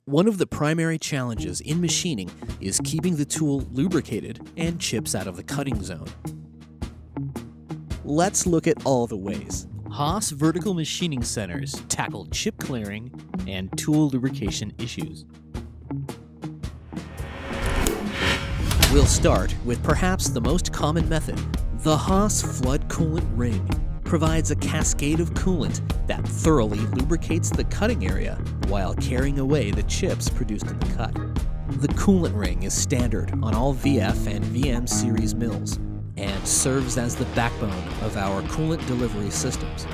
One of the primary challenges in machining is keeping the tool lubricated and chips out of the cutting zone. Let's look at all the ways Haas vertical machining centers tackle chip clearing and tool lubrication issues. We'll start with perhaps the most common method. The Haas flood coolant ring provides a cascade of coolant that thoroughly lubricates the cutting area while carrying away the chips produced in the cut. The coolant ring is standard on all VF and VM series mills and serves as the backbone of our coolant delivery systems.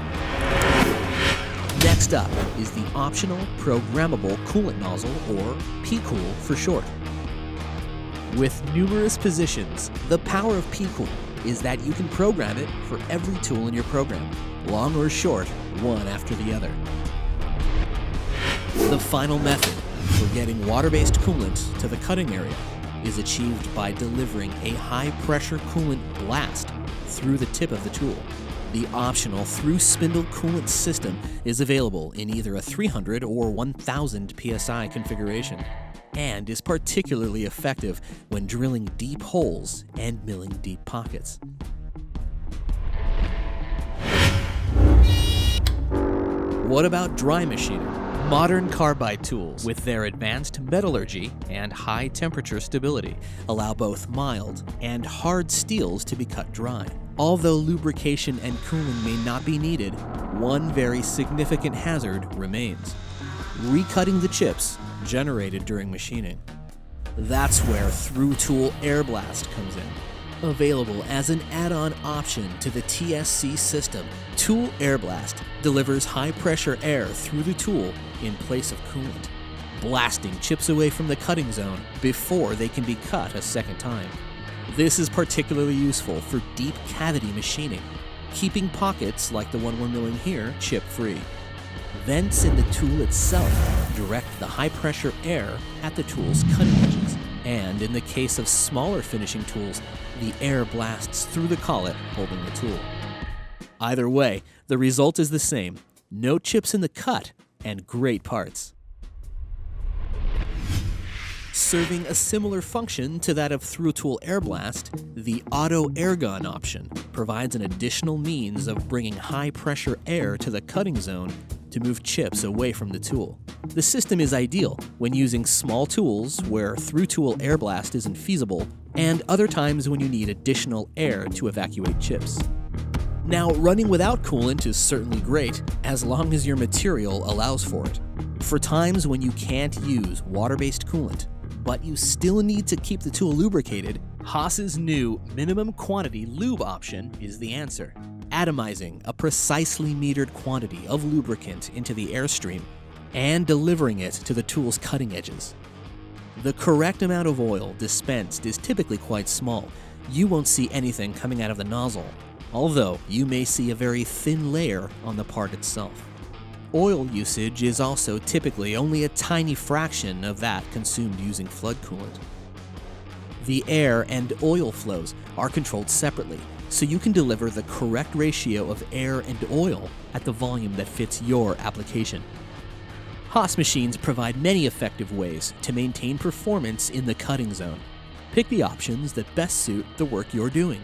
Next up is the optional programmable coolant nozzle, or P-Cool for short. With numerous positions, the power of P-Cool is that you can program it for every tool in your program, long or short, one after the other. The final method for getting water-based coolant to the cutting area is achieved by delivering a high-pressure coolant blast through the tip of the tool. The optional through-spindle coolant system is available in either a 300 or 1000 psi configuration, and is particularly effective when drilling deep holes and milling deep pockets. What about dry machining? Modern carbide tools, with their advanced metallurgy and high temperature stability, allow both mild and hard steels to be cut dry. Although lubrication and cooling may not be needed, one very significant hazard remains: recutting the chips generated during machining. That's where through-tool air blast comes in. Available as an add-on option to the TSC system, Tool Air Blast delivers high-pressure air through the tool in place of coolant, blasting chips away from the cutting zone before they can be cut a second time. This is particularly useful for deep cavity machining, keeping pockets like the one we're milling here chip-free. Vents in the tool itself direct the high-pressure air at the tool's cutting edges, and in the case of smaller finishing tools, the air blasts through the collet holding the tool. Either way, the result is the same: no chips in the cut and great parts. Serving a similar function to that of through-tool air blast, the auto air gun option provides an additional means of bringing high-pressure air to the cutting zone to move chips away from the tool. The system is ideal when using small tools where through-tool air blast isn't feasible, and other times when you need additional air to evacuate chips. Now, running without coolant is certainly great, as long as your material allows for it. For times when you can't use water-based coolant, but you still need to keep the tool lubricated, Haas's new minimum quantity lube option is the answer, atomizing a precisely metered quantity of lubricant into the airstream and delivering it to the tool's cutting edges. The correct amount of oil dispensed is typically quite small. You won't see anything coming out of the nozzle, although you may see a very thin layer on the part itself. Oil usage is also typically only a tiny fraction of that consumed using flood coolant. The air and oil flows are controlled separately, so you can deliver the correct ratio of air and oil at the volume that fits your application. Haas machines provide many effective ways to maintain performance in the cutting zone. Pick the options that best suit the work you're doing.